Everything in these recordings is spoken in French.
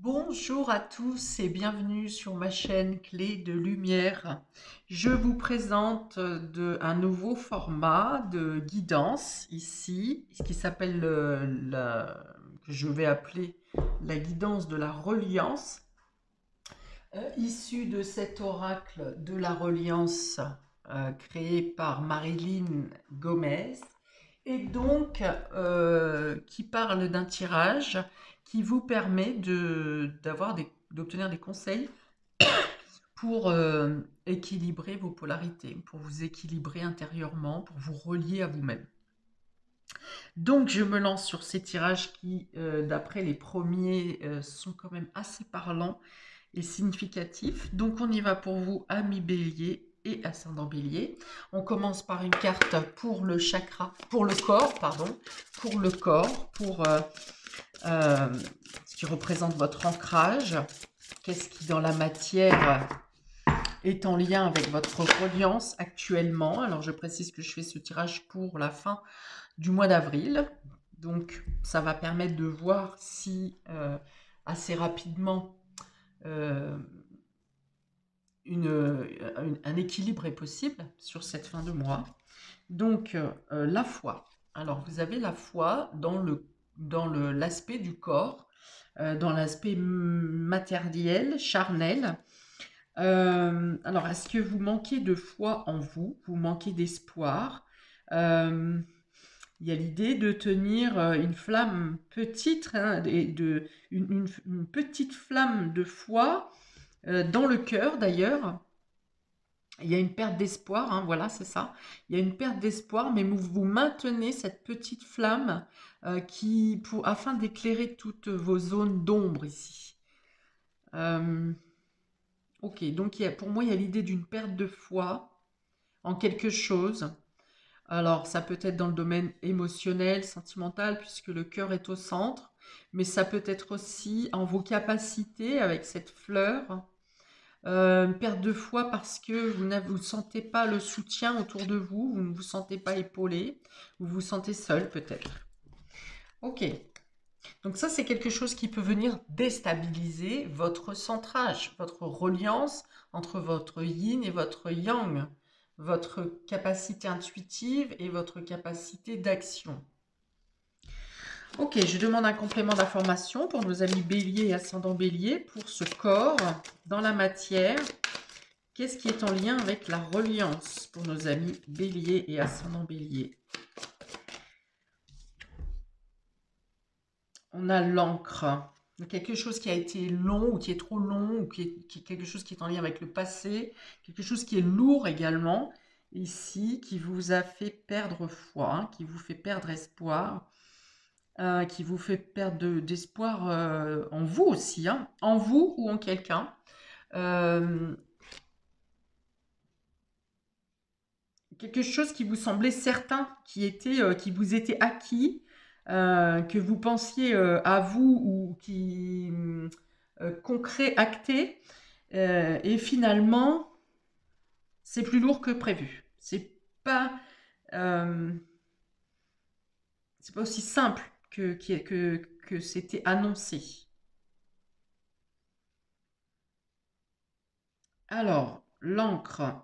Bonjour à tous et bienvenue sur ma chaîne Clé de Lumière. Je vous présente un nouveau format de guidance ici, ce qui s'appelle que je vais appeler la guidance de la reliance, issue de cet oracle de la reliance créé par Marilyn Gomez et donc qui parle d'un tirage qui vous permet d'obtenir des conseils pour équilibrer vos polarités, pour vous équilibrer intérieurement, pour vous relier à vous-même. Donc je me lance sur ces tirages qui, d'après les premiers, sont quand même assez parlants et significatifs. Donc on y va pour vous, amis Bélier et ascendant Bélier. On commence par une carte pour le chakra, pour le corps, pardon, pour le corps, pour ce qui représente votre ancrage. Qu'est-ce qui dans la matière est en lien avec votre reliance actuellement. Alors je précise que je fais ce tirage pour la fin du mois d'avril. Donc ça va permettre de voir si assez rapidement un équilibre est possible sur cette fin de mois. Donc la foi. Alors vous avez la foi dans l'aspect du corps, dans l'aspect matériel, charnel. Alors, est-ce que vous manquez de foi en vous? Vous manquez d'espoir? Il y a l'idée de tenir une flamme petite, hein, une petite flamme de foi dans le cœur d'ailleurs. Il y a une perte d'espoir, hein, voilà, c'est ça. Il y a une perte d'espoir, mais vous maintenez cette petite flamme afin d'éclairer toutes vos zones d'ombre ici. Ok, donc pour moi, il y a l'idée d'une perte de foi en quelque chose. Alors, ça peut être dans le domaine émotionnel, sentimental, puisque le cœur est au centre, mais ça peut être aussi en vos capacités avec cette fleur. Une perte de foi parce que vous ne sentez pas le soutien autour de vous, vous ne vous sentez pas épaulé, vous vous sentez seul peut-être. Ok, donc ça c'est quelque chose qui peut venir déstabiliser votre centrage, votre reliance entre votre yin et votre yang, votre capacité intuitive et votre capacité d'action. Ok, je demande un complément d'information pour nos amis Bélier et ascendant Bélier pour ce corps dans la matière. Qu'est-ce qui est en lien avec la reliance pour nos amis Bélier et ascendant Bélier? On a l'encre. Quelque chose qui a été long ou qui est trop long ou quelque chose qui est en lien avec le passé. Quelque chose qui est lourd également ici, qui vous a fait perdre foi, hein, qui vous fait perdre espoir. Qui vous fait perdre d'espoir en vous aussi, hein, en vous ou en quelqu'un. Quelque chose qui vous semblait certain, qui vous était acquis, que vous pensiez à vous ou qui concret, acté, et finalement, c'est plus lourd que prévu. Euh, c'est pas aussi simple que c'était annoncé. Alors, l'encre,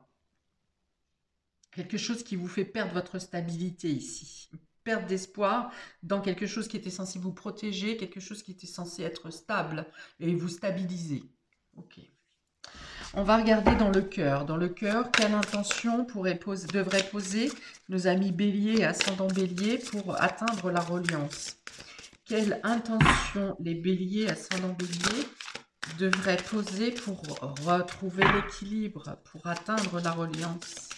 quelque chose qui vous fait perdre votre stabilité ici. Perte d'espoir dans quelque chose qui était censé vous protéger, quelque chose qui était censé être stable et vous stabiliser. Ok. On va regarder dans le cœur. Dans le cœur, quelle intention devraient poser nos amis Bélier et ascendant Bélier pour atteindre la reliance? Quelle intention les Béliers, ascendant Bélier devraient poser pour retrouver l'équilibre, pour atteindre la reliance?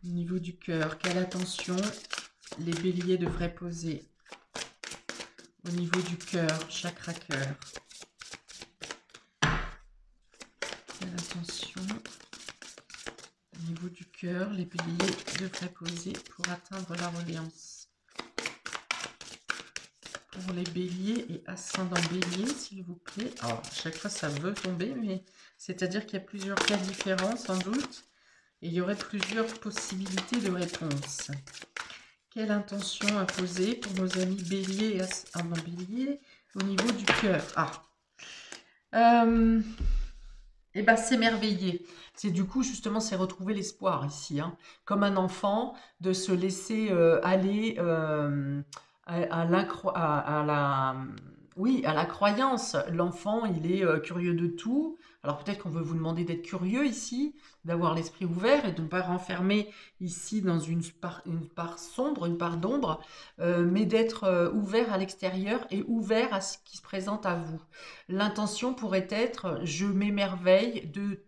Au niveau du cœur, quelle attention les béliers devraient poser? Au niveau du cœur, chakra cœur. Quelle attention au niveau du cœur les béliers devraient poser pour atteindre la reliance? Pour les béliers et ascendant bélier, s'il vous plaît. Alors, à chaque fois, ça veut tomber, mais c'est-à-dire qu'il y a plusieurs cas différents, sans doute. Et il y aurait plusieurs possibilités de réponse. Quelle intention à poser pour nos amis Bélier et ascendant Bélier au niveau du cœur. Ah. Et ben, s'émerveiller. C'est du coup, justement, c'est retrouver l'espoir ici, hein. Comme un enfant, de se laisser aller à la, oui, à la croyance. L'enfant, il est curieux de tout. Alors peut-être qu'on veut vous demander d'être curieux ici, d'avoir l'esprit ouvert et de ne pas renfermer ici dans une part sombre, une part d'ombre, mais d'être ouvert à l'extérieur et ouvert à ce qui se présente à vous. L'intention pourrait être: je m'émerveille de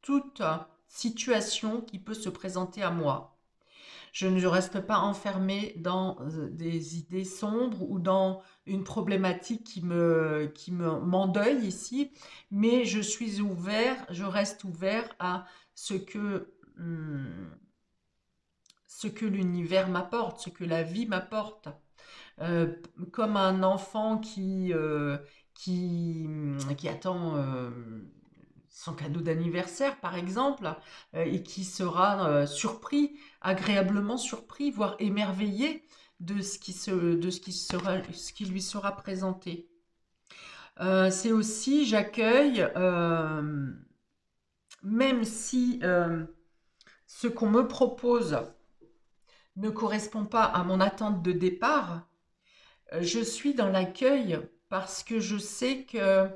toute situation qui peut se présenter à moi. Je ne reste pas enfermée dans des idées sombres ou dans une problématique m'endeuille ici, mais je suis ouvert, je reste ouvert à hum, ce que l'univers m'apporte, ce que la vie m'apporte. Euh, Comme un enfant qui attend son cadeau d'anniversaire, par exemple, et qui sera surpris, agréablement surpris, voire émerveillé ce qui lui sera présenté. C'est aussi, j'accueille, même si ce qu'on me propose ne correspond pas à mon attente de départ, je suis dans l'accueil parce que je sais que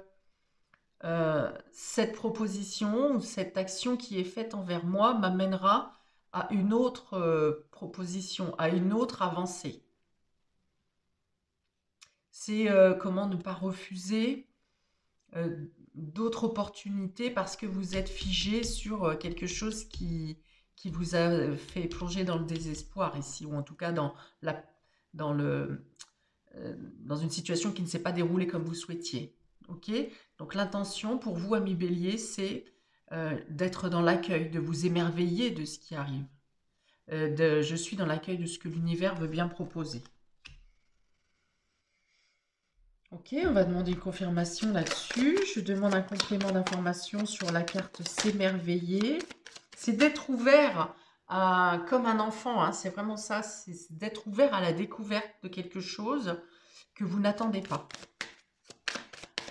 cette proposition ou cette action qui est faite envers moi m'amènera à une autre proposition, à une autre avancée. C'est comment ne pas refuser d'autres opportunités parce que vous êtes figé sur quelque chose qui vous a fait plonger dans le désespoir ici, ou en tout cas la, dans le, dans une situation qui ne s'est pas déroulée comme vous souhaitiez. Ok. Donc l'intention pour vous, ami Bélier, c'est d'être dans l'accueil, de vous émerveiller de ce qui arrive. Je suis dans l'accueil de ce que l'univers veut bien proposer. Ok, on va demander une confirmation là-dessus. Je demande un complément d'information sur la carte s'émerveiller. C'est d'être ouvert comme un enfant, hein, c'est vraiment ça, c'est d'être ouvert à la découverte de quelque chose que vous n'attendez pas.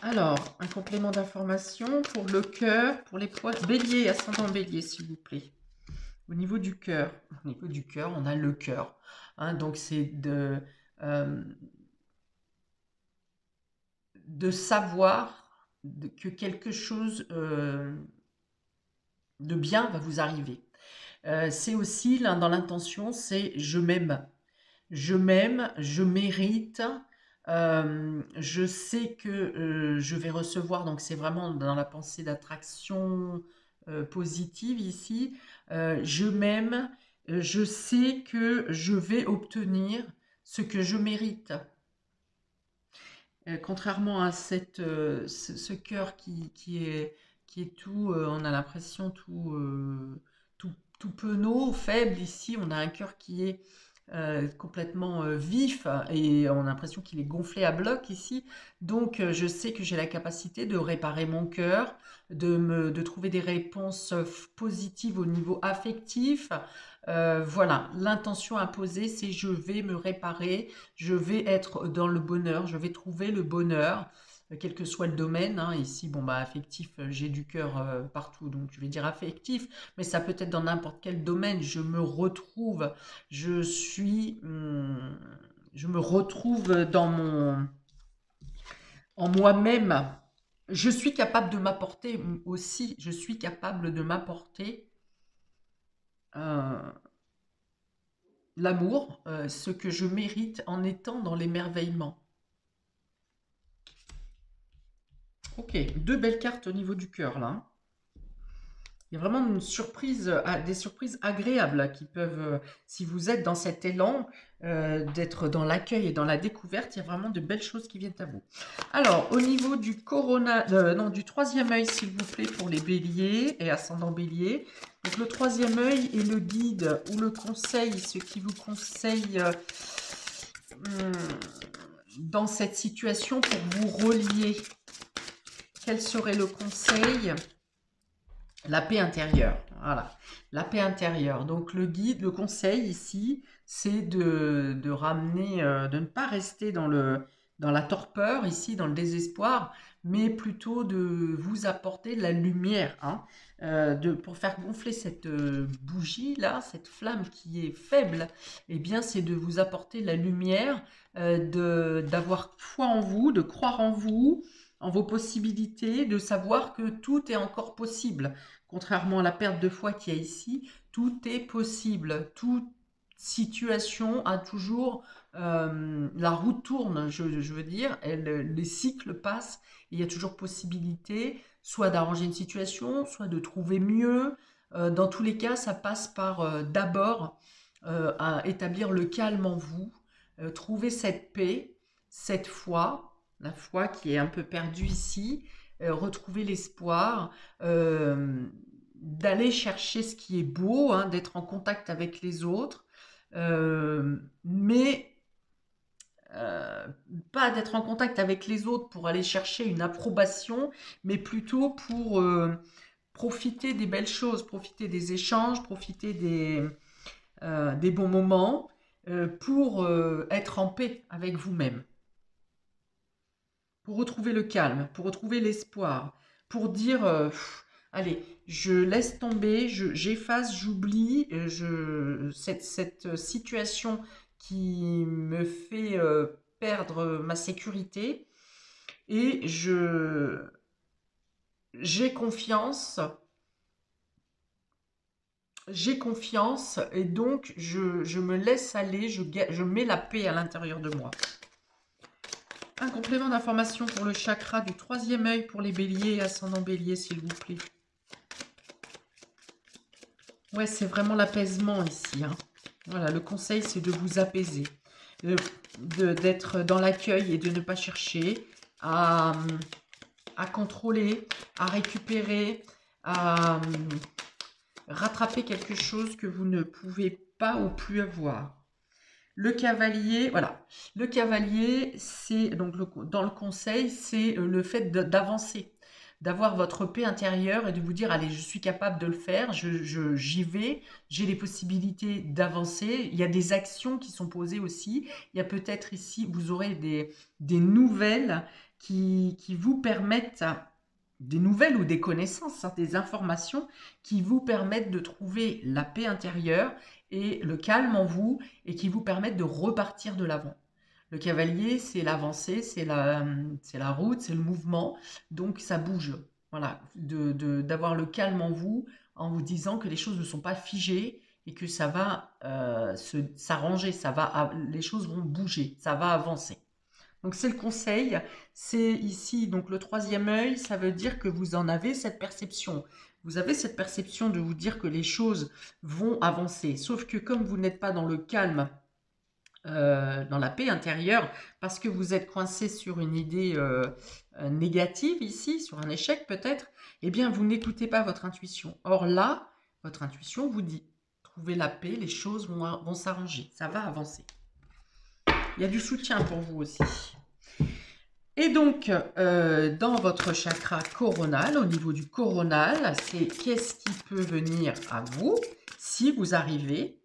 Alors, un complément d'information pour le cœur, pour les points bélier, ascendant bélier, s'il vous plaît. Au niveau du cœur, on a le cœur, hein, donc c'est de savoir que quelque chose de bien va vous arriver. C'est aussi, dans l'intention, c'est je m'aime. Je m'aime, je mérite, je sais que je vais recevoir, donc c'est vraiment dans la pensée d'attraction positive ici. Je m'aime, je sais que je vais obtenir ce que je mérite. Contrairement à ce cœur qui est tout, on a l'impression tout penaud, faible. Ici, on a un cœur qui est complètement vif et on a l'impression qu'il est gonflé à bloc ici. Donc, je sais que j'ai la capacité de réparer mon cœur, de trouver des réponses positives au niveau affectif. Voilà, l'intention imposée, c'est je vais me réparer, je vais être dans le bonheur, je vais trouver le bonheur, quel que soit le domaine, hein. Ici, bon, bah, affectif, j'ai du cœur partout, donc je vais dire affectif, mais ça peut être dans n'importe quel domaine. Je me retrouve, je me retrouve en moi-même. Je suis capable de m'apporter aussi, je suis capable de m'apporter l'amour, ce que je mérite en étant dans l'émerveillement. Ok, deux belles cartes au niveau du cœur là. Il y a vraiment une surprise, des surprises agréables qui peuvent, si vous êtes dans cet élan d'être dans l'accueil et dans la découverte, il y a vraiment de belles choses qui viennent à vous. Alors, au niveau du du troisième œil, s'il vous plaît, pour les béliers et ascendant bélier. Donc, le troisième œil est le guide ou le conseil, ce qui vous conseille dans cette situation pour vous relier. Quel serait le conseil ? La paix intérieure, voilà, la paix intérieure. Donc le guide, le conseil ici, c'est de ramener, de ne pas rester dans dans la torpeur, ici, dans le désespoir, mais plutôt de vous apporter de la lumière, hein, pour faire gonfler cette bougie-là, cette flamme qui est faible, eh bien, c'est de vous apporter de la lumière, d'avoir foi en vous, de croire en vous, en vos possibilités, de savoir que tout est encore possible. Contrairement à la perte de foi qu'il y a ici, tout est possible. Toute situation a toujours... la roue tourne, je veux dire, les cycles passent, et il y a toujours possibilité, soit d'arranger une situation, soit de trouver mieux. Dans tous les cas, ça passe par d'abord à établir le calme en vous, trouver cette paix, cette foi, la foi qui est un peu perdue ici, retrouver l'espoir, d'aller chercher ce qui est beau, hein, d'être en contact avec les autres, mais pas d'être en contact avec les autres pour aller chercher une approbation, mais plutôt pour profiter des belles choses, profiter des échanges, profiter des bons moments, pour être en paix avec vous-même, pour retrouver le calme, pour retrouver l'espoir, pour dire allez, je laisse tomber, j'efface, j'oublie cette situation qui me fait perdre ma sécurité, et j'ai confiance, et donc je me laisse aller, je mets la paix à l'intérieur de moi. Un complément d'information pour le chakra du troisième œil pour les béliers et ascendant bélier, s'il vous plaît. Ouais, c'est vraiment l'apaisement ici, hein. Voilà, le conseil, c'est de vous apaiser, d'être dans l'accueil et de ne pas chercher à contrôler, à récupérer, à rattraper quelque chose que vous ne pouvez pas ou plus avoir. Le cavalier, voilà. Le cavalier, c'est donc dans le conseil, c'est le fait d'avancer, d'avoir votre paix intérieure et de vous dire, allez, je suis capable de le faire, j'y vais, j'ai les possibilités d'avancer. Il y a des actions qui sont posées aussi. Il y a peut-être ici, vous aurez des nouvelles qui vous permettent, des nouvelles ou des connaissances, hein, des informations qui vous permettent de trouver la paix intérieure et le calme en vous, et qui vous permettent de repartir de l'avant. Le cavalier, c'est l'avancée, c'est la route, c'est le mouvement, donc ça bouge. Voilà, d'avoir le calme en vous disant que les choses ne sont pas figées et que ça va s'arranger, les choses vont bouger, ça va avancer. Donc c'est le conseil, c'est ici donc le troisième œil, ça veut dire que vous en avez cette perception. Vous avez cette perception de vous dire que les choses vont avancer. Sauf que comme vous n'êtes pas dans le calme, dans la paix intérieure, parce que vous êtes coincé sur une idée négative ici, sur un échec peut-être, eh bien vous n'écoutez pas votre intuition. Or là, votre intuition vous dit, trouvez la paix, les choses vont s'arranger, ça va avancer. Il y a du soutien pour vous aussi. Et donc, dans votre chakra coronal, au niveau du coronal, c'est qu'est-ce qui peut venir à vous si vous arrivez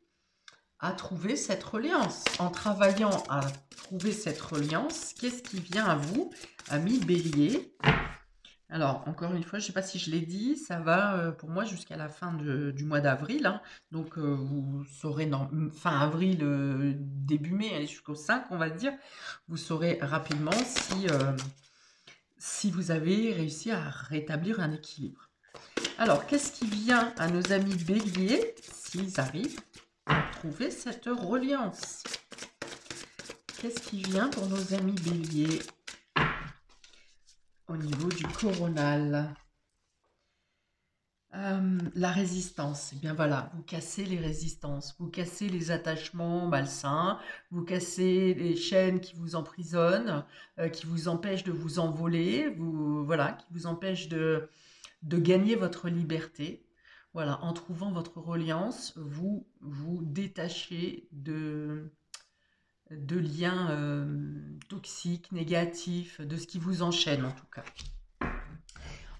à trouver cette reliance. En travaillant à trouver cette reliance, qu'est-ce qui vient à vous, amis bélier? Alors, encore une fois, je ne sais pas si je l'ai dit, ça va pour moi jusqu'à la fin du mois d'avril, hein. Donc, vous saurez, fin avril, début mai, jusqu'au 5, on va dire, vous saurez rapidement si vous avez réussi à rétablir un équilibre. Alors, qu'est-ce qui vient à nos amis béliers s'ils arrivent à trouver cette reliance? Qu'est-ce qui vient pour nos amis béliers au niveau du coronal? La résistance, eh bien voilà, vous cassez les résistances, vous cassez les attachements malsains, vous cassez les chaînes qui vous emprisonnent, qui vous empêchent de vous envoler, voilà, qui vous empêchent de gagner votre liberté. Voilà, en trouvant votre reliance, vous vous détachez de liens toxiques, négatifs, de ce qui vous enchaîne en tout cas.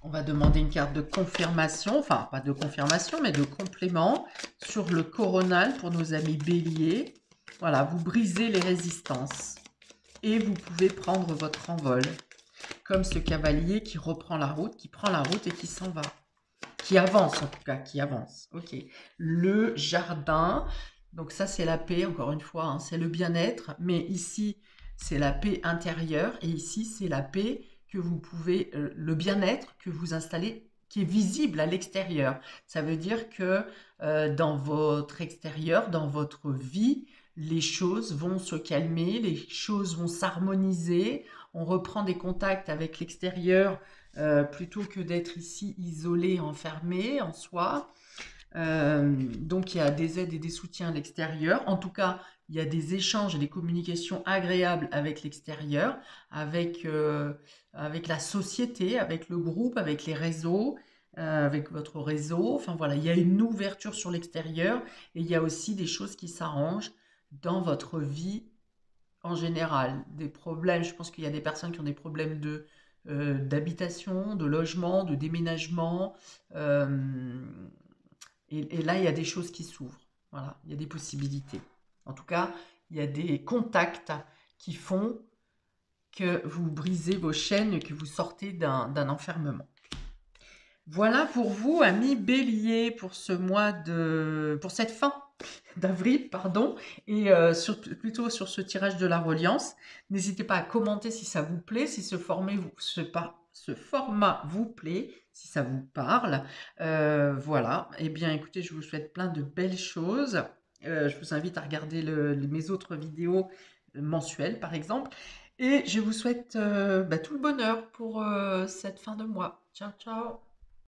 On va demander une carte de confirmation, enfin pas de confirmation, mais de complément sur le coronal pour nos amis béliers. Voilà, vous brisez les résistances. et vous pouvez prendre votre envol. Comme ce cavalier qui reprend la route, qui prend la route et qui s'en va. Qui avance en tout cas, qui avance. Ok. Le jardin, donc ça c'est la paix, encore une fois, hein, c'est le bien-être. Mais ici, c'est la paix intérieure et ici, c'est la paix que vous pouvez, le bien-être que vous installez qui est visible à l'extérieur. Ça veut dire que dans votre extérieur, dans votre vie, les choses vont se calmer, les choses vont s'harmoniser, on reprend des contacts avec l'extérieur plutôt que d'être ici isolé, enfermé en soi. Donc il y a des aides et des soutiens à l'extérieur. En tout cas, il y a des échanges et des communications agréables avec l'extérieur, avec la société, avec le groupe, avec les réseaux, avec votre réseau. Enfin voilà, il y a une ouverture sur l'extérieur et il y a aussi des choses qui s'arrangent dans votre vie en général. Des problèmes, je pense qu'il y a des personnes qui ont des problèmes d'habitation, de logement, de déménagement. euh, et là, il y a des choses qui s'ouvrent. Voilà, il y a des possibilités. En tout cas, il y a des contacts qui font que vous brisez vos chaînes et que vous sortez d'un enfermement. Voilà pour vous, amis Bélier, pour ce pour cette fin d'avril, pardon, et plutôt sur ce tirage de la reliance. N'hésitez pas à commenter si ça vous plaît, si ce format vous plaît, si ça vous parle. Voilà. Eh bien, écoutez, je vous souhaite plein de belles choses. Je vous invite à regarder mes autres vidéos mensuelles, par exemple. Et je vous souhaite tout le bonheur pour cette fin de mois. Ciao, ciao!